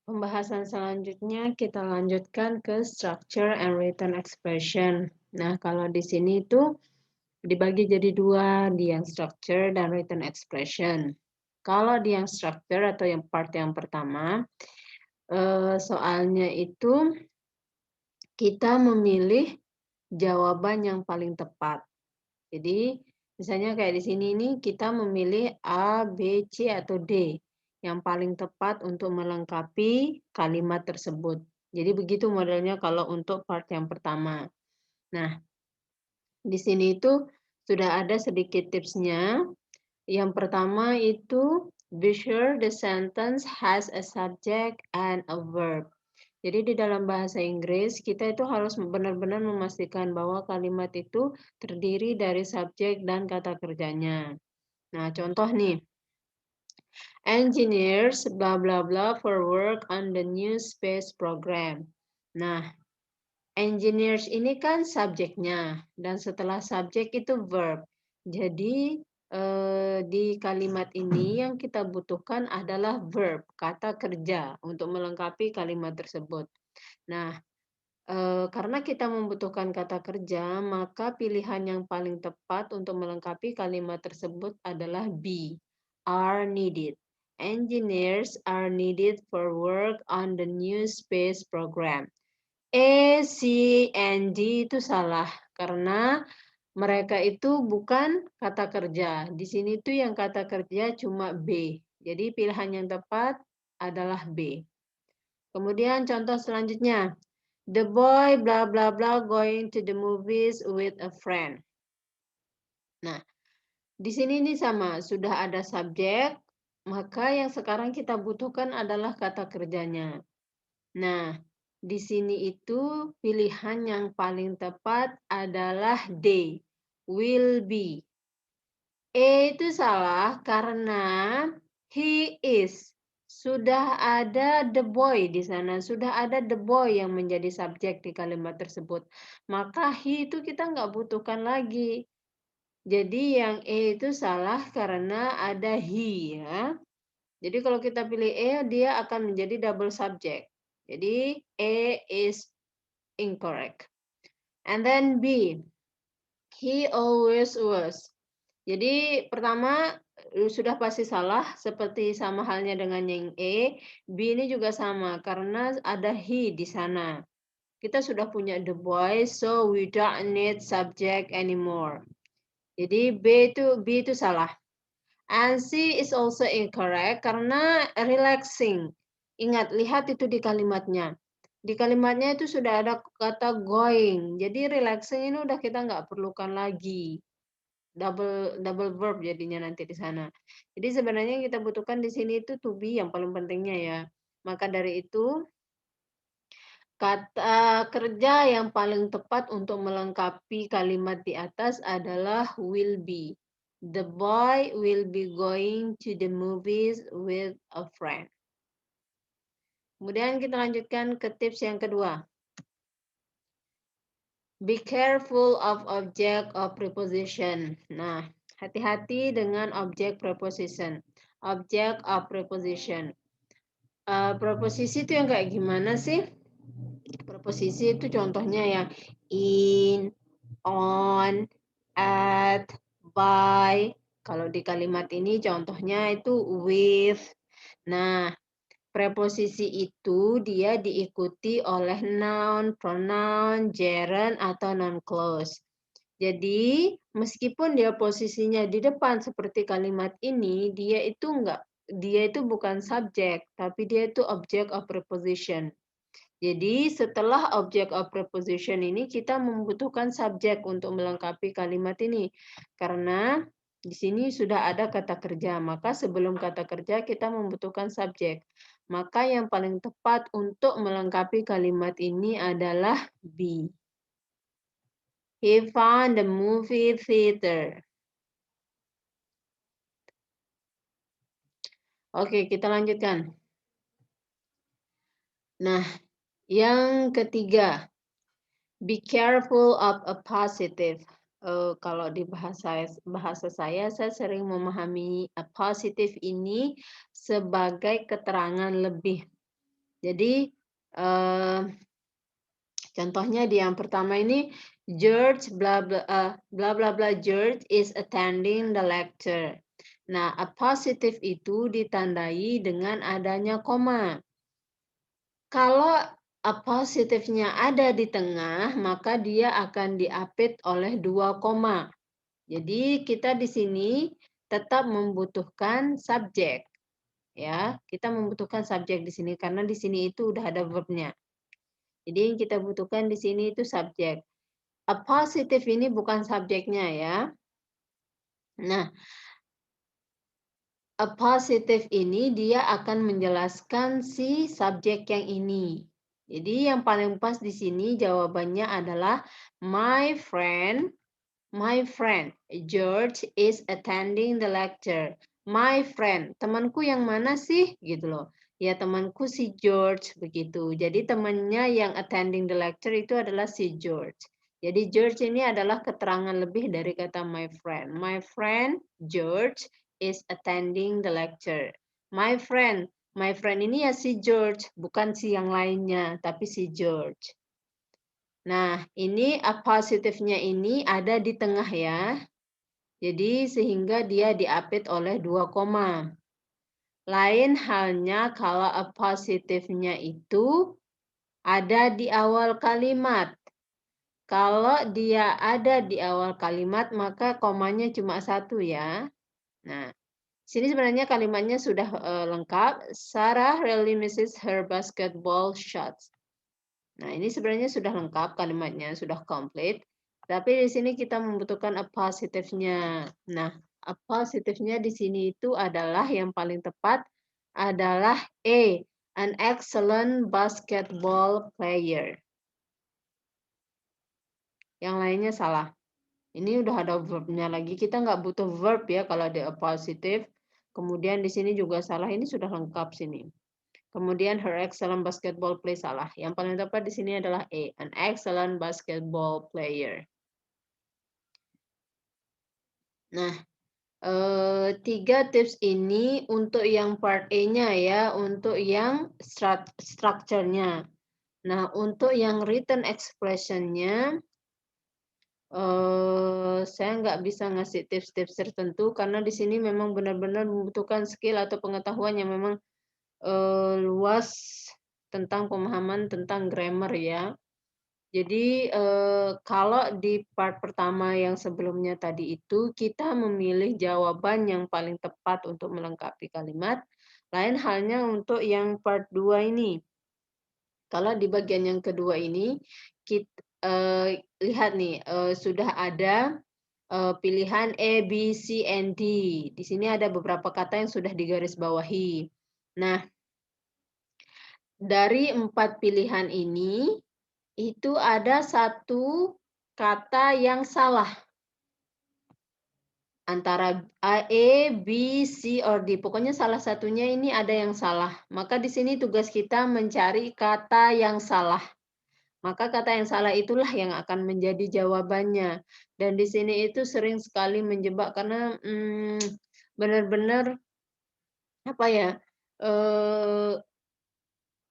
Pembahasan selanjutnya kita lanjutkan ke structure and written expression. Nah, kalau di sini itu dibagi jadi dua, di yang structure dan written expression. Kalau di yang structure atau yang part yang pertama, soalnya itu kita memilih jawaban yang paling tepat. Jadi, misalnya kayak di sini nih kita memilih A, B, C, atau D yang paling tepat untuk melengkapi kalimat tersebut. Jadi begitu modelnya kalau untuk part yang pertama. Nah, di sini itu sudah ada sedikit tipsnya. Yang pertama itu be sure the sentence has a subject and a verb. Jadi di dalam bahasa Inggris kita itu harus benar-benar memastikan bahwa kalimat itu terdiri dari subjek dan kata kerjanya. Nah, contoh nih. Engineers bla bla bla for work on the new space program. Nah, engineers ini kan subjeknya dan setelah subjek itu verb. Jadi di kalimat ini yang kita butuhkan adalah verb, kata kerja untuk melengkapi kalimat tersebut. Nah, karena kita membutuhkan kata kerja, maka pilihan yang paling tepat untuk melengkapi kalimat tersebut adalah be, are needed. Engineers are needed for work on the new space program. E, C, and D itu salah karena mereka itu bukan kata kerja. Di sini tuh yang kata kerja cuma B. Jadi pilihan yang tepat adalah B. Kemudian contoh selanjutnya. The boy bla bla bla going to the movies with a friend. Nah, di sini nih sama, sudah ada subjek, maka yang sekarang kita butuhkan adalah kata kerjanya. Nah, di sini itu pilihan yang paling tepat adalah D, will be. E itu salah karena he is. Sudah ada the boy di sana, sudah ada the boy yang menjadi subjek di kalimat tersebut. Maka he itu kita nggak butuhkan lagi. Jadi yang E itu salah karena ada he ya. Jadi kalau kita pilih E, dia akan menjadi double subject. Jadi E is incorrect. And then B, he always was. Jadi pertama sudah pasti salah seperti sama halnya dengan yang E, B ini juga sama karena ada he di sana. Kita sudah punya the boy, so we don't need subject anymore. Jadi B itu salah. And C is also incorrect karena relaxing. Ingat, lihat itu di kalimatnya. Di kalimatnya itu sudah ada kata going. Jadi relaxing ini udah kita nggak perlukan lagi. Double verb jadinya nanti di sana. Jadi sebenarnya yang kita butuhkan di sini itu to be yang paling pentingnya ya. Maka dari itu kata kerja yang paling tepat untuk melengkapi kalimat di atas adalah will be. The boy will be going to the movies with a friend. Kemudian kita lanjutkan ke tips yang kedua. Be careful of object or preposition. Nah, hati-hati dengan objek preposition. Object or preposition. Preposisi itu yang kayak gimana sih? Preposisi itu contohnya yang in, on, at, by. Kalau di kalimat ini contohnya itu with. Nah, preposisi itu dia diikuti oleh noun, pronoun, gerund, atau non-clause. Jadi, meskipun dia posisinya di depan seperti kalimat ini, dia itu bukan subjek, tapi dia itu object of preposition. Jadi, setelah object of preposition ini kita membutuhkan subjek untuk melengkapi kalimat ini. Karena di sini sudah ada kata kerja, maka sebelum kata kerja kita membutuhkan subjek. Maka yang paling tepat untuk melengkapi kalimat ini adalah be. He found the movie theater. Oke, kita lanjutkan. Nah, yang ketiga, be careful of a positive. Kalau di bahasa saya sering memahami a positive ini sebagai keterangan lebih. Jadi, eee, contohnya di yang pertama ini, George bla bla bla bla bla George is attending the lecture. Nah, a positive itu ditandai dengan adanya koma. Kalau a positifnya ada di tengah, maka dia akan diapit oleh 2 koma. Jadi kita di sini tetap membutuhkan subjek, ya. Kita membutuhkan subjek di sini karena di sini itu udah ada verb-nya. Jadi yang kita butuhkan di sini itu subjek. A positive ini bukan subjeknya ya. Nah, a positive ini dia akan menjelaskan si subjek yang ini. Jadi yang paling pas di sini jawabannya adalah my friend George is attending the lecture. My friend, temanku yang mana sih? Gitu loh. Ya temanku si George begitu. Jadi temannya yang attending the lecture itu adalah si George. Jadi George ini adalah keterangan lebih dari kata my friend. My friend George is attending the lecture. My friend ini ya si George, bukan si yang lainnya, tapi si George. Nah, ini a positifnya ini ada di tengah ya. Jadi sehingga dia diapit oleh 2 koma. Lain halnya kalau a positifnya itu ada di awal kalimat. Kalau dia ada di awal kalimat, maka komanya cuma 1 ya. Nah, sini sebenarnya kalimatnya sudah lengkap. Sarah really misses her basketball shots. Nah, ini sebenarnya sudah lengkap kalimatnya, sudah komplit. Tapi di sini kita membutuhkan a positifnya. Nah, a positifnya di sini itu adalah yang paling tepat adalah A, an excellent basketball player. Yang lainnya salah. Ini udah ada verb-nya lagi. Kita nggak butuh verb ya kalau ada a positive. Kemudian di sini juga salah. Ini sudah lengkap sini. Kemudian her excellent basketball play salah. Yang paling tepat di sini adalah A, an excellent basketball player. Nah, 3 tips ini untuk yang part E-nya ya, untuk yang structure-nya. Nah, untuk yang written expression-nya, saya nggak bisa ngasih tips-tips tertentu karena di sini memang benar-benar membutuhkan skill atau pengetahuan yang memang luas tentang pemahaman tentang grammar ya. Jadi, kalau di part pertama yang sebelumnya tadi itu, kita memilih jawaban yang paling tepat untuk melengkapi kalimat, lain halnya untuk yang part 2 ini. Kalau di bagian yang kedua ini, lihat nih, sudah ada, pilihan A, B, C, and D. Di sini ada beberapa kata yang sudah digarisbawahi. Nah, dari 4 pilihan ini, itu ada 1 kata yang salah. Antara A, B, C, or D. Pokoknya salah satunya ini ada yang salah. Maka di sini tugas kita mencari kata yang salah. Maka kata yang salah itulah yang akan menjadi jawabannya. Dan di sini itu sering sekali menjebak karena, benar-benar apa ya,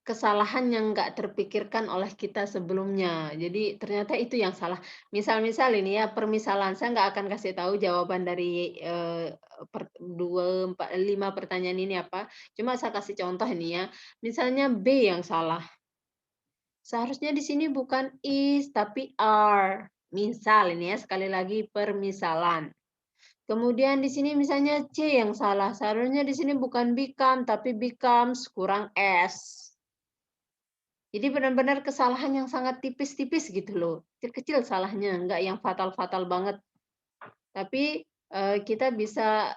kesalahan yang nggak terpikirkan oleh kita sebelumnya. Jadi ternyata itu yang salah. Misal-misal ini ya, permisalan, saya nggak akan kasih tahu jawaban dari, 2, 4, 5 pertanyaan ini apa, cuma saya kasih contoh ini ya. Misalnya B yang salah, seharusnya di sini bukan is, tapi are. Misal ini ya, sekali lagi permisalan. Kemudian di sini misalnya C yang salah, seharusnya di sini bukan become, tapi becomes, kurang S. Jadi benar-benar kesalahan yang sangat tipis-tipis gitu loh, kecil-kecil salahnya, nggak yang fatal-fatal banget. Tapi, kita bisa,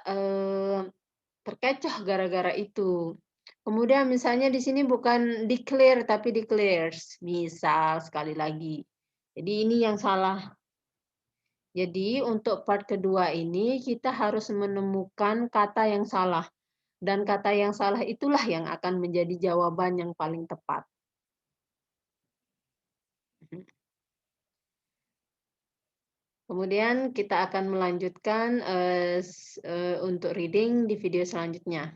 terkecoh gara-gara itu. Kemudian misalnya di sini bukan declare tapi declares, misal sekali lagi. Jadi ini yang salah. Jadi untuk part kedua ini kita harus menemukan kata yang salah, dan kata yang salah itulah yang akan menjadi jawaban yang paling tepat. Mhm. Kemudian kita akan melanjutkan, untuk reading di video selanjutnya.